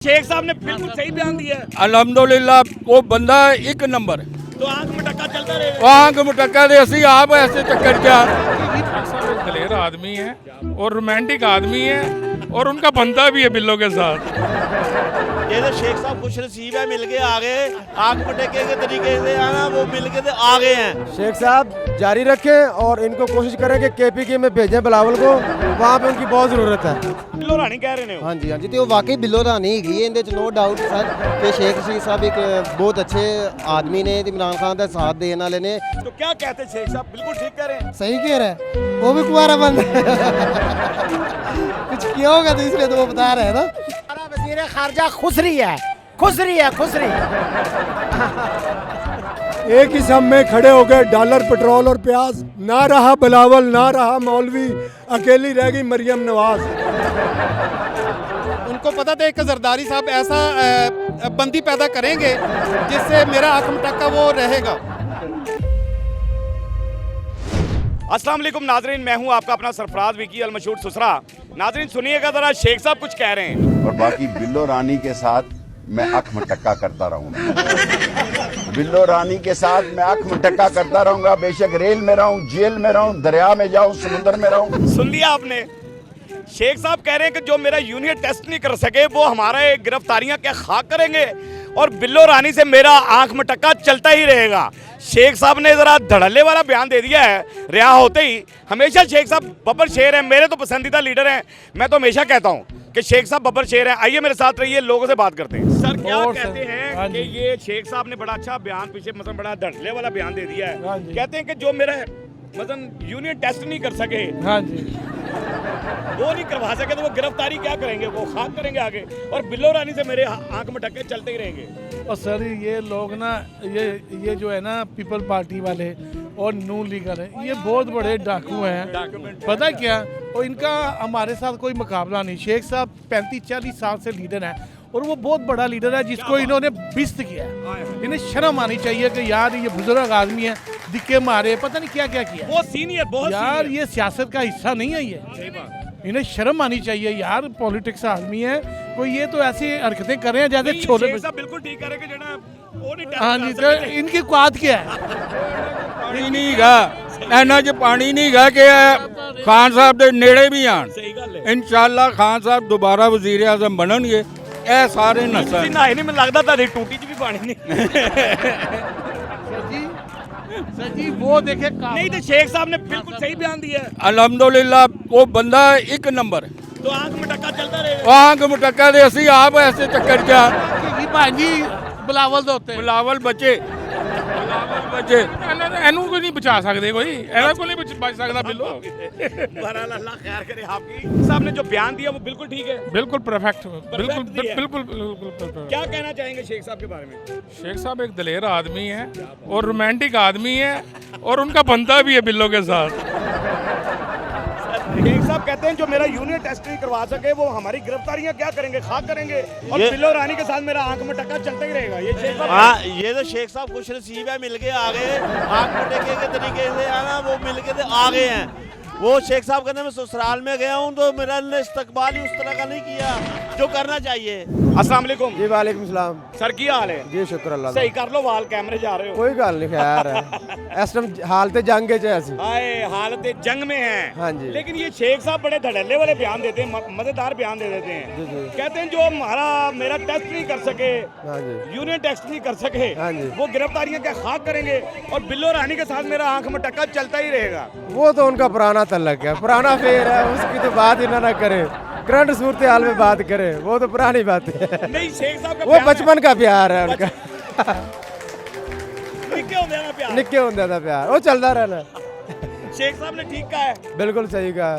शेख साहब ने बिल्कुल सही बयान दिया है। अलहमदुलिल्लाह वो बंदा एक नंबर तो आंख में टक्का चलता रहेगा। आंख मुटक्का दे असी आप ऐसे चक्कर क्या एक दलेर आदमी है और रोमांटिक आदमी है और उनका बंदा भी है बिल्लों के साथ। ये तो शेख साहब खुश नसीब है, मिल गए आ गए। आंख मटके के तरीके से आना वो मिल गए थे आ गए हैं। शेख साहब जारी रखें और इनको कोशिश करें कि केपीके में भेजें बिलावल को, वहाँ पे उनकी बहुत ज़रूरत है। बिल्लो रानी कह रहे हैं। हाँ जी हाँ जी, तो वाकई बिल्लो रानी हैगी है, नो डाउट सर कि शेख रशीद साहब एक बहुत अच्छे आदमी ने, इमरान खान का साथ देने वाले ने। तो क्या कहते हैं शेख साहब, बिल्कुल ठीक कह रहे हैं। सही कह रहा है, वो भी कुआरा बंद कुछ किया होगा तो इसलिए तो वो बता रहे हैं ना। वज़ीर खारजा खुसरी है, खुसरी है, खुसरी। एक ही सब में खड़े हो गए, डॉलर पेट्रोल और प्याज। ना रहा बिलावल, ना रहा मौलवी, अकेली रह गई मरियम नवाज। उनको पता था कि जरदारी साहब ऐसा बंदी पैदा करेंगे जिससे मेरा आंख मटक्का वो रहेगा। अस्सलाम वालेकुम नाजरीन, मैं हूं आपका अपना सरफराज विकी अल मशहूर सुसरा। नाजरीन सुनिएगा जरा, शेख साहब कुछ कह रहे हैं। और बाकी बिल्लो रानी के साथ मैं आंख मटक्का करता रहूंगा। बिल्लो रानी के साथ मैं आंख मटक्का करता रहूंगा, बेशक रेल में रहूं, जेल में रहूं, दरिया में जाऊं, समुद्र में रहूं। सुन लिया आपने, शेख साहब कह रहे हैं कि जो मेरा यूनियन टेस्ट नहीं कर सके वो हमारा गिरफ्तारियां क्या खाक करेंगे और बिल्लो रानी से मेरा आंख मटक्का चलता ही रहेगा। शेख साहब ने जरा धड़ल्ले वाला बयान दे दिया है रिहा होते ही। हमेशा शेख साहब बब्बर शेर हैं, मेरे तो पसंदीदा लीडर हैं। मैं तो हमेशा कहता हूं कि शेख साहब बब्बर शेर हैं। आइए मेरे साथ रहिए, लोगों से बात करते हैं। सर क्या कहते हैं कि ये शेख साहब ने बड़ा अच्छा बयान पीछे मतलब बड़ा धड़ल्ले वाला बयान दे दिया है। कहते हैं कि जो मेरा मतलब यूनियन टेस्ट नहीं कर सके, हाँ जी, वो नहीं करवा सके तो वो गिरफ्तारी क्या करेंगे, वो खाक करेंगे आगे और बिल्लो रानी से मेरे आंख में टक्के चलते ही रहेंगे। और सर ये लोग ना ये जो है ना पीपल पार्टी वाले और नून लीगर हैं, ये बहुत बड़े डाकू हैं। पता क्या, और इनका हमारे साथ कोई मुकाबला नहीं। शेख साहब 35-40 साल से लीडर हैं और वो बहुत बड़ा लीडर है जिसको इन्होंने बिस्त किया है। इन्हें शर्म आनी चाहिए कि यार ये बुजुर्ग आदमी है, दिक्के मारे, पता नहीं क्या क्या किया। बहुत सीनियर, बहुत यार ये सियासत का हिस्सा नहीं है ये। इन्हें शर्म आनी चाहिए यार, पॉलिटिक्स आदमी है कोई, ये तो ऐसी हरकतें कर रहे हैं जैसे छोले। बिल्कुल ठीक करेंगे जना वो नहीं। हाँ जी, तो इनकी औकात क्या है? पानी नहीं गा इन्हां च पानी नहीं गा कि खान साहब दे नेड़े भी आन। सही गल है। इंशाअल्लाह खान साहब दोबारा वजीर आज़म बननगे। ਇਹ ਸਾਰੇ ਨਸਲ ਨਾ ਨਹੀਂ, ਮੈਨੂੰ ਲੱਗਦਾ ਤੁਹਾਡੀ ਟੂਟੀ 'ਚ ਵੀ ਪਾਣੀ ਨਹੀਂ। सर जी वो देखे नहीं तो शेख साहब ने बिल्कुल सही बयान दिया है। अलहमदुलिल्लाह वो बंदा एक नंबर तो आंख में टक्का चलता रहेगा। आंख मुटक्का दे असी आप ऐसे चक्कर क्या भाजी बिलावल ਦੇ ਉੱਤੇ बिलावल बचे ਇਹਨੂੰ ਕੋਈ ਨਹੀਂ ਬਚਾ ਸਕਦੇ, ਕੋਈ ਇਹਨਾਂ ਕੋਲ ਨਹੀਂ ਬਚ ਸਕਦਾ ਬਿੱਲੋ। बहरहाल अल्लाह खैर करे आपकी। साहब ने जो बयान दिया वो बिल्कुल ठीक है, बिल्कुल परफेक्ट, बिल्कुल दिया है। बिल्कुल। क्या कहना चाहेंगे शेख साहब के बारे में? शेख साहब एक दलेर आदमी है और रोमांटिक आदमी है और उनका बंदा भी है बिल्लों के साथ। शेख साहब कहते हैं जो मेरा यूनियन टेस्ट नहीं करवा सके वो हमारी गिरफ्तारियां क्या करेंगे, खाक करेंगे और बिल्लो रानी के साथ मेरा आंख में टक्का चलता ही रहेगा। ये शेख साहब, हाँ ये तो शेख साहब खुश नसीब है, मिल गए आ गए। आंख में टक्के के तरीके से आना वो मिल गए थे आ गए हैं। वो शेख साहब कहते हैं मैं ससुराल में गया हूँ तो मेरा इस्तकबाल ही उस तरह का नहीं किया जो करना चाहिए। अस्सलाम वालेकुम जी वालेकुम सलाम। सर की हाल है? जी शुक्र अल्लाह दा। सही कर लो वाल, कैमरे जा रहे हो। कोई गल नहीं खैर है। इस टाइम हालत जंग च ऐसी। हाय हालत जंग में है। हाँ जी। लेकिन ये शेख साहब बड़े धड़ल्ले वाले बयान देते हैं, मजेदार बयान दे देते हैं। जी जी। कहते हैं जो मेरा टेस्ट नहीं कर सके, हाँ जी यूनियन टेस्ट नहीं कर सके, हाँ जी। वो गिरफ्तारियां क्या खाक करेंगे और बिल्लो रानी के साथ मेरा आंख में टक्का चलता ही रहेगा। वो तो उनका पुराना तल्लक है, पुराना फेर है, उसकी तो बात ही ना करे। करंट सूरत हाल में बात करे, वो तो पुरानी बात है। नहीं शेख साहब का वो बचपन का प्यार है उनका। निक्के होंदे ना प्यार, निक्के होंदे का प्यार वो चलता रहना। शेख साहब ने ठीक कहा है। बिल्कुल सही कहा।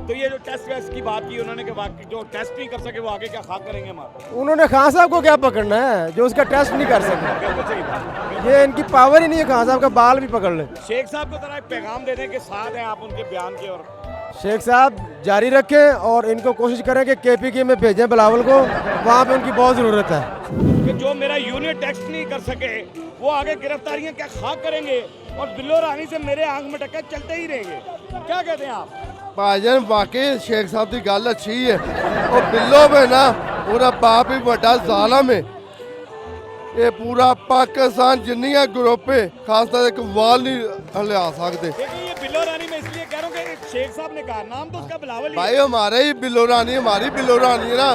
तो ये जो टेस्ट वेस्ट की बात की उन्होंने कि बाकी जो टेस्ट नहीं कर सके वो आगे क्या खाक करेंगे हमारा। उन्होंने खान साहब को क्या पकड़ना है जो उसका टेस्ट नहीं कर सके। बिल्कुल सही बात। ये इनकी पावर ही नहीं है, खान साहब का बाल भी पकड़ ले। शेख साहब को जरा एक पैगाम दे दें कि साथ हैं आप उनके बयान के। और शेख साहब जारी रखें और इनको कोशिश करें कि केपीके में भेजें बिलावल को, वहाँ पे उनकी बहुत ज़रूरत है। कि जो मेरा यूनियन टेस्ट नहीं कर सके वो आगे गिरफ्तारियां क्या खाक करेंगे और बिल्लो रानी से मेरे आंख में टक्कर चलते ही रहेंगे। क्या कहते हैं आप? भाईजान वाकई शेख साहब की गल अच्छी है और बिल्लो में ना ਉਹਦਾ ਬਾਪ ਹੀ ਵੱਡਾ ਜ਼ਾਲਮ ਹੈ। ਇਹ ਪੂਰਾ ਪਾਕਿस्तान ਜਿੰਨੀਆਂ ਗਰੁੱਪ ਹੈ ਖਾਸ ਤੌਰ ਇੱਕ वाल नहीं हिला सकते। देखिए ये बिल्लो रानी मैं इसलिए कह रहा हूँ कि शेख साहब ने कहा नाम तो उसका बिलावल ही भाई हमारे ही बिल्लो रानी हमारी बिल्लो रानी है ना।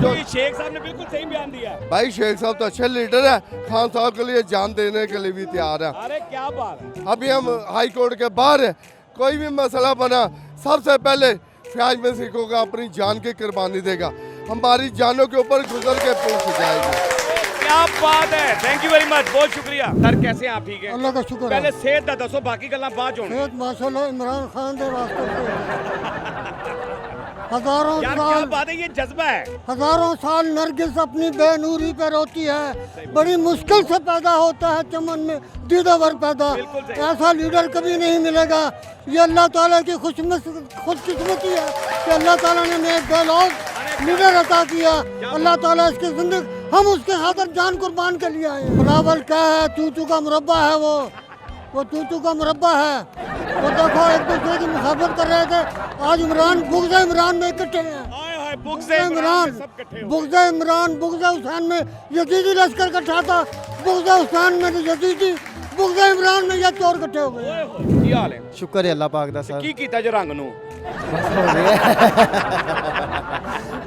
जो शेख साहब ने बिल्कुल सही बयान दिया है। भाई शेख साहब तो अच्छे लीडर है, खान साहब के लिए जान देने के लिए भी तैयार है। अरे क्या बात है। अभी हम हाई कोर्ट के बाहर है, कोई भी मसला बना सबसे पहले फ्याज में सीखोगा अपनी जान की कुर्बानी देगा, हमारी जानों के ऊपर गुजर के पुलिस जाएगी। क्या बात है, थैंक यू वेरी मच, बहुत शुक्रिया सर। कैसे हैं आप? ठीक है, अल्लाह का शुक्र है। पहले सेहत दा दसो, बाकी गल्लां बाद च होण। सेहत माशाल्लाह इमरान खान के वास्ते हजारों यार क्या साल बात है, ये जज्बा है। हजारों साल नरगिस अपनी बेनूरी पे रोती है, बड़ी मुश्किल से पैदा होता है चमन में दीदावर पैदा। बिल्कुल सही। ऐसा लीडर कभी नहीं मिलेगा। ये अल्लाह ताला की खुशकिस्मती है कि अल्लाह ताला ने हमें एक बेलौस लीडर अता किया। अल्लाह ताला इसकी जिंदगी, हम उसके खातिर जान कुर्बान के लिए आए हैं। बिलावल क्या है, तू का मुरब्बा है वो तू का मुरब्बा है। वो देखो एक दूसरे की मुखाबत कर रहे थे, आज इमरान बुग़्ज़ इमरान में इकट्ठे हैं। हाय हाय, बुग़्ज़ इमरान, बुग़्ज़ इमरान, बुग़्ज़ हुसैन में यजीदी लश्कर इकट्ठा था, बुग़्ज़ हुसैन में यजीदी, बुग़्ज़ इमरान में ये चोर इकट्ठे हो गए। की हाल है? शुक्र है अल्लाह पाक दा सर। की कीता जो रंग नू?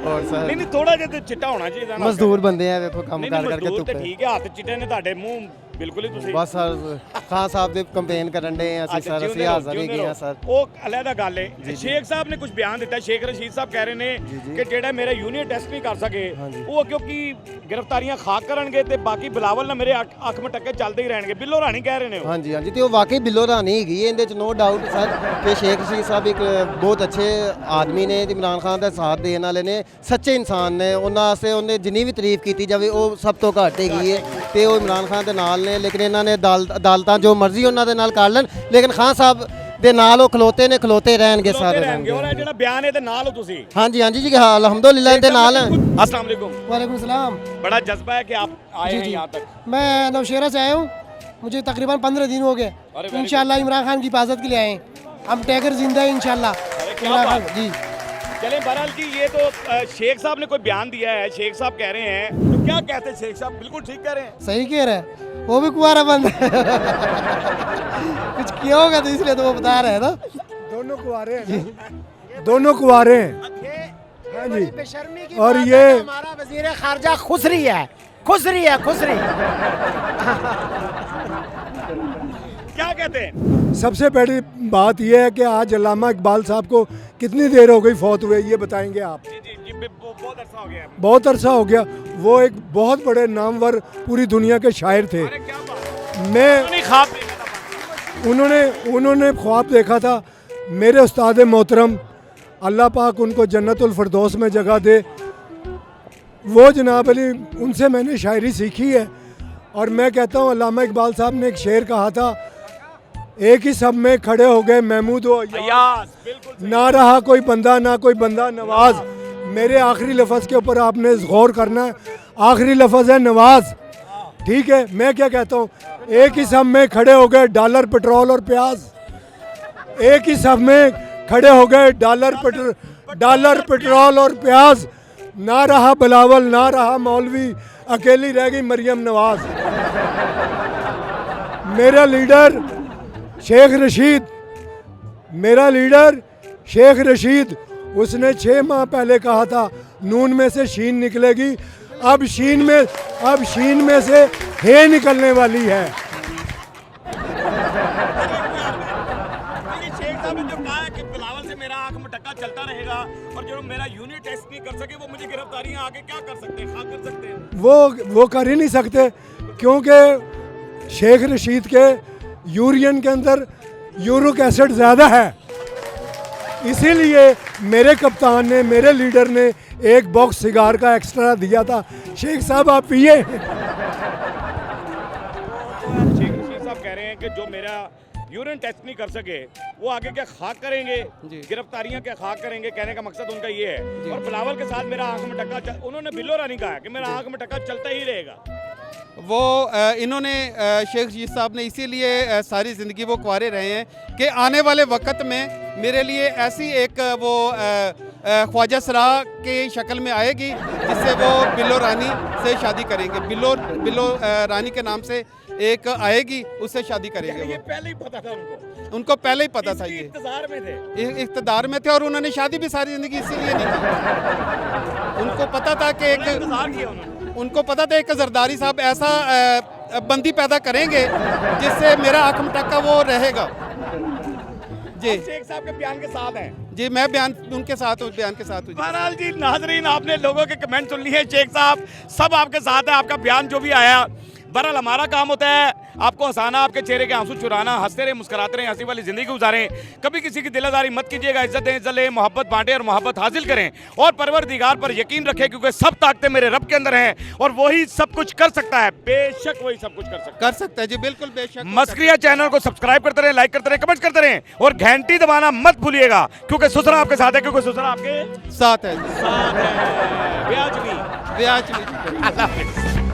और सर नहीं थोड़ा जिहा चिट्टा होना चाहिए था ना। मजदूर बंदे हैं, देखो काम नहीं, कर करके मजदूर ते धुप्पे। ठीक है, हाथ चिट्टे ने ਤੁਹਾਡੇ ਮੂੰਹ ਬਿਲਕੁਲ ਹੀ ਤੁਸੀਂ। बस सर खान साहब ਦੇ ਕੰਪੇਨ ਕਰਨ ਦੇ ਅਸੀਂ अच्छा, ਸਰ, ਅਸੀਂ ਹਾਜ਼ਰ ਹੀ ਗਏ ਹਾਂ ਸਰ। ਉਹ ਅਲੱਗਾ ਗੱਲ ਹੈ। ਸ਼ੇਖ ਸਾਹਿਬ ਨੇ ਕੁਝ ਬਿਆਨ ਦਿੱਤਾ, ਸ਼ੇਖ ਰਸ਼ੀਦ ਸਾਹਿਬ ਕਹਿ ਰਹੇ ਨੇ ਕਿ ਜਿਹੜਾ ਮੇਰਾ ਯੂਨੀਅਨ ਟੈਸਟ ਨਹੀਂ ਕਰ ਸਕੇ ਉਹ ਕਿਉਂਕਿ ਗ੍ਰਿਫਤਾਰੀਆਂ ਖਾਕ ਕਰਨਗੇ ਤੇ ਬਾਕੀ ਬਿਲਾਵਲ ਨਾਲ ਮੇਰੇ ਅੱਖ ਮਟਕੇ ਚੱਲਦੇ ਹੀ ਰਹਿਣਗੇ। ਬਿੱਲੋ ਰਾਣੀ ਕਹਿ ਰਹੇ ਨੇ ਉਹ। ਹਾਂਜੀ ਹਾਂਜੀ, ਤੇ ਉਹ ਵਾਕਈ ਬਿੱਲੋ ਰਾਣੀ ਹੈਗੀ ਹੈ, ਇਹਦੇ ਚ ਨੋ ਡਾਊਟ ਸਰ ਕਿ ਸ਼ੇਖ ਰਸ਼ੀਦ ਸਾਹਿਬ ਇੱਕ ਬਹੁਤ ਅੱਛੇ ਆਦਮੀ ਨੇ, ਇਮਰਾਨ ਖਾਨ ਦਾ ਸਾਥ ਦੇਣ ਵਾਲੇ ਨੇ, ਸੱਚੇ ਇਨਸਾਨ ਨੇ। ਉਹਨਾਂ ਵਾਸਤੇ ਉਹਨੇ ਜਿੰਨੀ ਵੀ ਤਾਰੀਫ ਕੀਤੀ ਜਾਵੇ ਉਹ ਸਭ ਤੋਂ ਘੱਟ ਹੈਗੀ ਹੈ ਤੇ ਉਹ ਇਮਰਾਨ ਖਾਨ ਦੇ ਨਾਲ ਨੇ। ਲੇਕਿਨ ਇਹਨਾਂ ਨੇ ਅਦਾਲਤਾਂ ਜੋ ਮਰਜ਼ੀ ਉਹਨਾਂ ਦੇ ਨਾਲ ਕਰ ਲੈਣ, ਲੇਕਿਨ ਖਾਨ ਸਾਹਿਬ ਦੇ ਨਾਲ ਉਹ ਖਲੋਤੇ ਨੇ, ਖਲੋਤੇ ਰਹਿਣਗੇ ਸਾਰੇ ਰਹਿਣਗੇ। ਔਰ ਇਹ ਜਿਹੜਾ ਬਿਆਨ ਇਹਦੇ ਨਾਲ ਹੋ ਤੁਸੀਂ। ਹਾਂਜੀ ਹਾਂਜੀ ਜੀ, ਹਾਂ अल्हम्दुलिल्लाह इनके नाल हैं। अस्सलाम वालेकुम। वालेकुम सलाम। बड़ा जज्बा है कि आप आए हैं यहाँ तक। मैं नौशेरा से आया हूँ, मुझे तकरीबन 15 दिन हो गए। इंशाल्लाह इमरान खान की हिफाजत के लिए आए हैं, हम टैगर जिंदा है इंशाल्लाह। इमरान खान जी चलें, बहरहाल की ये तो शेख साहब ने कोई बयान दिया है, शेख साहब कह रहे हैं, तो क्या कहते हैं शेख साहब? बिल्कुल ठीक कह रहे हैं। सही कह रहे हैं, वो भी कुंवारा बंद है। कुछ किया होगा तो इसलिए तो वो बता रहे हैं ना। दोनों कुंवारे हैं, दोनों कुंवारे हैं। हाँ जी। बेशर्मी की और बात ये है कि हमारा वजीर खारजा खुसरी है, खुसरी है, खुसरी। क्या कहते हैं? सबसे बड़ी बात यह है कि आज अल्लामा इकबाल साहब को कितनी देर हो गई फौत हुए, ये बताएंगे आप? जी जी जी, बहुत अरसा हो गया। बहुत अरसा हो गया। वो एक बहुत बड़े नामवर पूरी दुनिया के शायर थे। अरे क्या बात, मैं ख्वाब देखा था। उन्होंने ख्वाब देखा था। मेरे उस्ताद मोहतरम, अल्लाह पाक उनको जन्नतुल फिरदौस में जगह दे, वो जनाब अली, उनसे मैंने शायरी सीखी है। और मैं कहता हूँ अल्लामा इकबाल साहब ने एक शेर कहा था, एक ही सब में खड़े हो गए महमूद व अय्याज, ना रहा कोई बंदा ना कोई बंदा नवाज। मेरे आखिरी लफ्ज़ के ऊपर आपने गौर करना है, आखिरी लफ्ज़ है नवाज, ठीक है? मैं क्या कहता हूँ, एक ही सब में खड़े हो गए डॉलर पेट्रोल और प्याज। एक ही सब में खड़े हो गए डॉलर पेट्रोल और प्याज। ना रहा बिलावल ना रहा मौलवी, अकेली रह गई मरियम नवाज। मेरा लीडर शेख रशीद, मेरा लीडर शेख रशीद, उसने 6 माह पहले कहा था नून में से शीन निकलेगी। अब शीन में से हे निकलने वाली है। शेख साहब ने जो कहा है कि बिलावल से मेरा आंख मटक्का चलता रहेगा और जो मेरा यूनियन टेस्ट नहीं कर सके वो मुझे गिरफ्तारियां आगे क्या कर सकते हैं, कर सकते हैं? वो कर ही नहीं सकते, क्योंकि शेख रशीद के यूरियन के अंदर यूरिक एसिड ज़्यादा है। इसीलिए मेरे कप्तान ने, मेरे लीडर ने एक बॉक्स सिगार का एक्स्ट्रा दिया था, शेख साहब आप पिए। शेख रशीद साहब कह रहे हैं कि जो मेरा यूरिन टेस्ट नहीं कर सके वो आगे क्या खाक करेंगे, गिरफ्तारियां क्या खाक करेंगे। कहने का मकसद उनका ये है। और बिलावल के साथ मेरा आंख में टक्का, उन्होंने बिल्लो रानी कहा कि मेरा आंख में टक्का चलता ही रहेगा। वो इन्होंने शेख रशीद साहब ने इसीलिए सारी ज़िंदगी वो कुंवारे रहे हैं कि आने वाले वक्त में मेरे लिए ऐसी एक वो ख्वाजा सरा के शक्ल में आएगी, जिससे वो बिल्लो रानी से शादी करेंगे। बिल्लो रानी के नाम से एक आएगी, उससे शादी करेंगे। ये वो पहले ही पता था उनको पहले ही पता था, इसके ये इंतजार में थे। इख्तिदार में थे और उन्होंने शादी भी सारी ज़िंदगी इसीलिए नहीं की। उनको पता था कि इंतजार किया उन्होंने। उनको पता था एक जरदारी साहब ऐसा बंदी पैदा करेंगे जिससे मेरा आँख मटक्का वो रहेगा। जी शेख साहब के बयान के साथ हैं। जी, मैं बयान उनके साथ हूँ, बयान के साथ हूँ। बहरहाल जी नाजरीन, आपने लोगों के कमेंट सुन लिए। शेख साहब सब आपके साथ है, आपका बयान जो भी आया। बहरहाल हमारा काम होता है आपको हंसाना, आपके चेहरे के आंसू चुराना, हंसते रहे, मुस्कुराते रहे, हंसी वाली ज़िंदगी गुजारें। कभी किसी की दिलादारी मत कीजिएगा, इज्जत दें, इज्जत लें, मोहब्बत बांटें और मोहब्बत हासिल करें और परवरदिगार पर यकीन रखें, क्योंकि सब ताकतें मेरे रब के अंदर हैं और वही सब कुछ कर सकता है। बेशक वही सब कुछ कर सकता है। जी बिल्कुल, बेशक। मस्करिया चैनल को सब्सक्राइब करते रहें, लाइक करते रहें, कमेंट करते रहें और घंटी दबाना मत भूलिएगा, क्योंकि सुसरा आपके साथ है, क्योंकि सुसरा आपके साथ है। साथ है। ब्याज भी। ब्याज भी। अल्लाह हाफिज़।